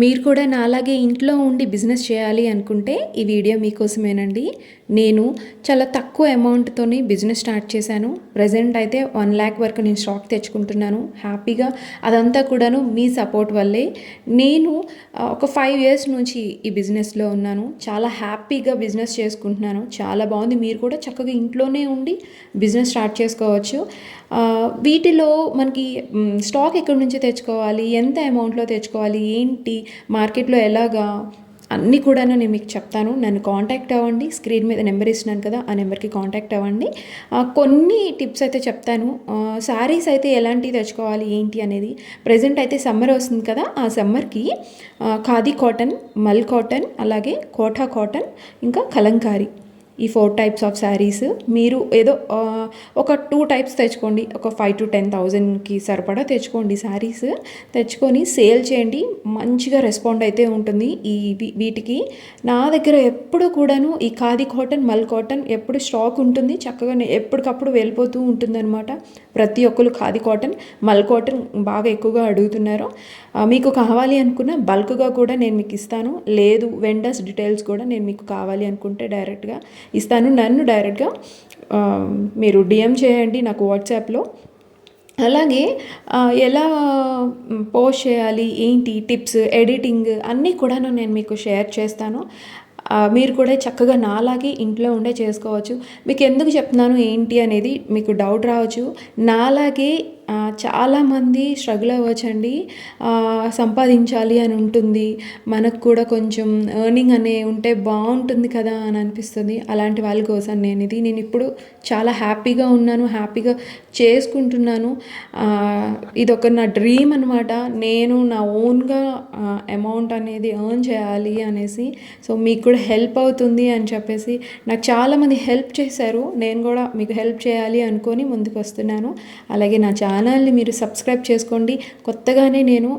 మీరు కూడా నాలాగే ఇంట్లో ఉండి బిజినెస్ చేయాలి అనుకుంటే ఈ వీడియో మీకోసమేనండి. నేను చాలా తక్కువ అమౌంట్‌తోని బిజినెస్ స్టార్ట్ చేశాను. ప్రెజెంట్ అయితే 1,00,000 వరకు నేను స్టాక్ తెచ్చుకుంటున్నాను. హ్యాపీగా అదంతా కూడాను మీ సపోర్ట్ వల్లే. నేను ఒక 5 ఇయర్స్ నుంచి ఈ బిజినెస్‌లో ఉన్నాను. చాలా హ్యాపీగా బిజినెస్ చేసుకుంటున్నాను. చాలా బాగుంది. మీరు కూడా చక్కగా ఇంట్లోనే ఉండి బిజినెస్ స్టార్ట్ చేసుకోవచ్చు. వీటిలో మనకి స్టాక్ ఎక్కడి నుంచి తెచ్చుకోవాలి, ఎంత అమౌంట్‌లో తెచ్చుకోవాలి, ఏంటి మార్కెట్లో ఎలాగా అన్నీ కూడాను నేను మీకు చెప్తాను. నన్ను కాంటాక్ట్ అవ్వండి. స్క్రీన్ మీద నెంబర్ ఇస్తున్నాను కదా, ఆ నెంబర్కి కాంటాక్ట్ అవ్వండి. కొన్ని టిప్స్ అయితే చెప్తాను. శారీస్ అయితే ఎలాంటివి తెచ్చుకోవాలి ఏంటి అనేది. ప్రజెంట్ అయితే సమ్మర్ వస్తుంది కదా, ఆ సమ్మర్కి ఖాదీ కాటన్, మల్ కాటన్, అలాగే కోఠా కాటన్, ఇంకా కలంకారీ, ఈ 4 టైప్స్ ఆఫ్ శారీస్. మీరు ఏదో ఒక 2 టైప్స్ తెచ్చుకోండి. ఒక 5,000 to 10,000కి సరిపడా తెచ్చుకోండి శారీస్. తెచ్చుకొని సేల్ చేయండి. మంచిగా రెస్పాండ్ అయితే ఉంటుంది వీటికి. నా దగ్గర ఎప్పుడు కూడాను ఈ ఖాదీ కాటన్, మల్ కాటన్ ఎప్పుడు స్టాక్ ఉంటుంది. చక్కగా ఎప్పటికప్పుడు వెళ్ళిపోతూ ఉంటుందన్నమాట. ప్రతి ఒక్కరు ఖాదీ కాటన్, మల్ కాటన్ బాగా ఎక్కువగా అడుగుతున్నారు. మీకు కావాలి అనుకున్న బల్క్గా కూడా నేను మీకు ఇస్తాను. లేదు వెండర్స్ డీటెయిల్స్ కూడా నేను మీకు కావాలి అనుకుంటే డైరెక్ట్గా ఇస్తాను. నన్ను డైరెక్ట్గా మీరు డిఎం చేయండి నాకు వాట్సాప్లో. అలాగే ఎలా పోస్ట్ చేయాలి, ఏంటి టిప్స్, ఎడిటింగ్ అన్నీ కూడాను నేను మీకు షేర్ చేస్తాను. మీరు కూడా చక్కగా నాలాగే ఇంట్లో ఉండే చేసుకోవచ్చు. మీకు ఎందుకు చెప్తున్నాను ఏంటి అనేది మీకు డౌట్ రావచ్చు. నాలాగే చాలామంది స్ట్రగుల్ అవ్వచ్చండి. సంపాదించాలి అని ఉంటుంది, మనకు కూడా కొంచెం ఎర్నింగ్ అనే ఉంటే బాగుంటుంది కదా అని అనిపిస్తుంది. అలాంటి వాళ్ళ కోసం నేను ఇప్పుడు చాలా హ్యాపీగా ఉన్నాను, హ్యాపీగా చేసుకుంటున్నాను. ఇదొక నా డ్రీమ్ అనమాట. నేను నా ఓన్గా అమౌంట్ అనేది ఎర్న్ చేయాలి అనేసి. సో మీకు కూడా హెల్ప్ అవుతుంది అని చెప్పేసి నాకు చాలామంది హెల్ప్ చేశారు. నేను కూడా మీకు హెల్ప్ చేయాలి అనుకొని ముందుకు వస్తున్నాను. అలాగే నా ఛానల్ని మీరు సబ్స్క్రైబ్ చేసుకోండి. కొత్తగానే నేను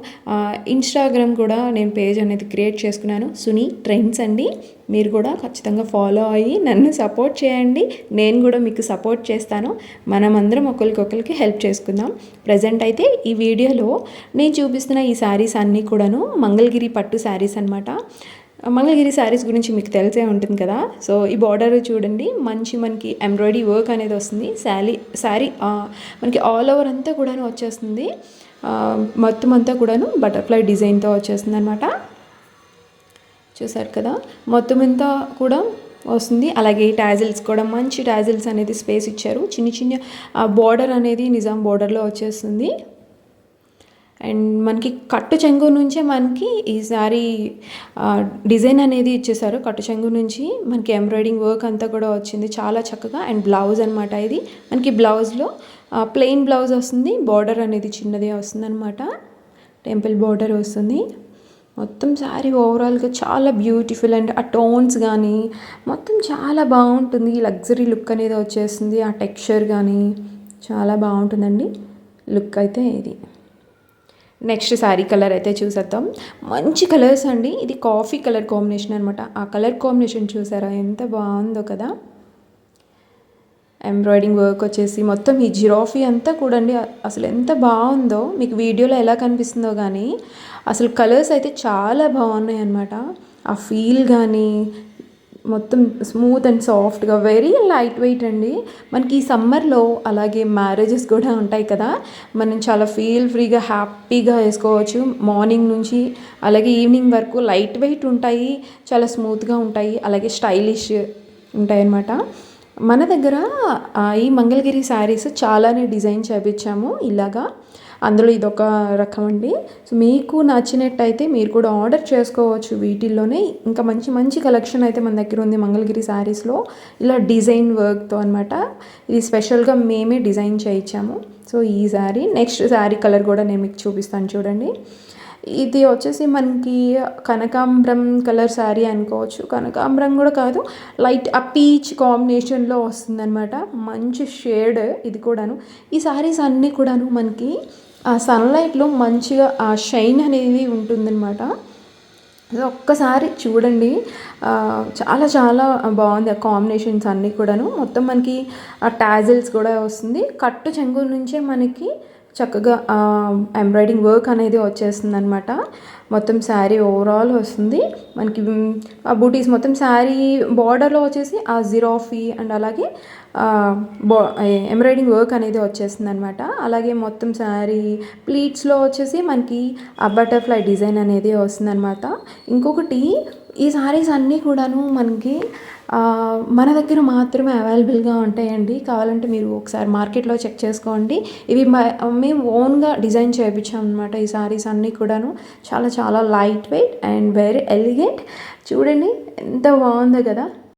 ఇన్స్టాగ్రామ్ కూడా నేను పేజ్ అనేది క్రియేట్ చేసుకున్నాను, సునీ ట్రెండ్స్ అండి. మీరు కూడా ఖచ్చితంగా ఫాలో అయ్యి నన్ను సపోర్ట్ చేయండి. నేను కూడా మీకు సపోర్ట్ చేస్తాను. మనమందరం ఒకరికొకరికి హెల్ప్ చేసుకుందాం. ప్రజెంట్ అయితే ఈ వీడియోలో నేను చూపిస్తున్న ఈ శారీస్ అన్నీ కూడాను మంగళగిరి పట్టు శారీస్ అనమాట. మంగళగిరి శారీస్ గురించి మీకు తెలిసే ఉంటుంది కదా. సో ఈ బార్డర్ చూడండి, మనకి ఎంబ్రాయిడరీ వర్క్ అనేది వస్తుంది. శారీ మనకి ఆల్ ఓవర్ అంతా కూడాను వచ్చేస్తుంది. మొత్తం అంతా కూడాను బటర్ఫ్లై డిజైన్తో వచ్చేస్తుంది అనమాట. చూసారు కదా, మొత్తం అంతా కూడా వస్తుంది. అలాగే టాజిల్స్ కూడా మంచి టాజిల్స్ అనేది స్పేస్ ఇచ్చారు. చిన్న బార్డర్ అనేది నిజాం బార్డర్లో వచ్చేస్తుంది. అండ్ మనకి కట్టు చెంగు నుంచే మనకి ఈసారి డిజైన్ అనేది ఇచ్చేసారు. కట్టు చెంగు నుంచి మనకి ఎంబ్రాయిడింగ్ వర్క్ అంతా కూడా వచ్చింది చాలా చక్కగా. అండ్ బ్లౌజ్ అనమాట. ఇది మనకి బ్లౌజ్లో ప్లెయిన్ బ్లౌజ్ వస్తుంది. బార్డర్ అనేది చిన్నదే వస్తుంది అనమాట. టెంపుల్ బార్డర్ వస్తుంది. మొత్తం శారీ ఓవరాల్గా చాలా బ్యూటిఫుల్. అండ్ ఆ టోన్స్ కానీ మొత్తం చాలా బాగుంటుంది. లగ్జరీ లుక్ అనేది వచ్చేస్తుంది. ఆ టెక్స్చర్ కానీ చాలా బాగుంటుందండి లుక్ అయితే. ఇది నెక్స్ట్ శారీ కలర్ అయితే చూసేద్దాం. మంచి కలర్స్ అండి. ఇది కాఫీ కలర్ కాంబినేషన్ అనమాట. ఆ కలర్ కాంబినేషన్ చూసారా ఎంత బాగుందో కదా. ఎంబ్రాయిడింగ్ వర్క్ వచ్చేసి మొత్తం ఈ జిరాఫీ అంతా కూడా అండి అసలు ఎంత బాగుందో. మీకు వీడియోలో ఎలా కనిపిస్తుందో కానీ అసలు కలర్స్ అయితే చాలా బాగున్నాయి అన్నమాట. ఆ ఫీల్ కానీ మొత్తం స్మూత్ అండ్ సాఫ్ట్గా, వెరీ లైట్ వెయిట్ అండి. మనకి ఈ సమ్మర్లో అలాగే మ్యారేజెస్ కూడా ఉంటాయి కదా, మనం చాలా ఫ్రీగా హ్యాపీగా వేసుకోవచ్చు. మార్నింగ్ నుంచి అలాగే ఈవినింగ్ వరకు లైట్ వెయిట్ ఉంటాయి, చాలా స్మూత్గా ఉంటాయి, అలాగే స్టైలిష్ ఉంటాయి అన్నమాట. మన దగ్గర ఈ మంగళగిరి శారీస్ చాలానే డిజైన్ చేయించాము ఇలాగా. అందులో ఇదొక రకం అండి. సో మీకు నచ్చినట్టయితే మీరు కూడా ఆర్డర్ చేసుకోవచ్చు వీటిల్లోనే. ఇంకా మంచి కలెక్షన్ అయితే మన దగ్గర ఉంది మంగళగిరి శారీస్లో, ఇలా డిజైన్ వర్క్తో అనమాట. ఇది స్పెషల్గా మేమే డిజైన్ చేయించాము. సో ఈ శారీ నెక్స్ట్ శారీ కలర్ కూడా నేను మీకు చూపిస్తాను చూడండి. ఇది వచ్చేసి మనకి కనకాంబరం కలర్ శారీ అనుకోవచ్చు. కనకాంబరం కూడా కాదు, లైట్ ఆ పీచ్ కాంబినేషన్లో వస్తుందన్నమాట. మంచి షేడ్ ఇది కూడాను. ఈ శారీస్ అన్నీ కూడాను మనకి ఆ సన్లైట్లో మంచిగా ఆ షైన్ అనేది ఉంటుందన్నమాట. ఒక్కసారి చూడండి, చాలా బాగుంది ఆ కాంబినేషన్స్ అన్నీ కూడాను. మొత్తం మనకి ఆ టాజిల్స్ కూడా వస్తుంది. కట్టు చెంగు నుంచే మనకి చక్కగా ఎంబ్రాయిడింగ్ వర్క్ అనేది వచ్చేస్తుంది అనమాట. మొత్తం శారీ ఓవరాల్ వస్తుంది మనకి. ఆ బూటీస్ మొత్తం శారీ బార్డర్లో వచ్చేసి ఆ జిరాఫీ అండ్ అలాగే ఎంబ్రాయిడింగ్ వర్క్ అనేది వచ్చేస్తుంది అనమాట. అలాగే మొత్తం శారీ ప్లీట్స్లో వచ్చేసి మనకి ఆ బటర్ఫ్లై డిజైన్ అనేది వస్తుంది అనమాట. ఇంకొకటి, ఈ శారీస్ అన్నీ కూడాను మనకి మన దగ్గర మాత్రమే అవైలబుల్గా ఉంటాయండి. కావాలంటే మీరు ఒకసారి మార్కెట్లో చెక్ చేసుకోండి. ఇవి మేము ఓన్గా డిజైన్ చేయించాం అనమాట. ఈ శారీస్ అన్నీ కూడాను చాలా చాలా light weight and very elegant. చూడండి ఎంత బాగుందో కదా.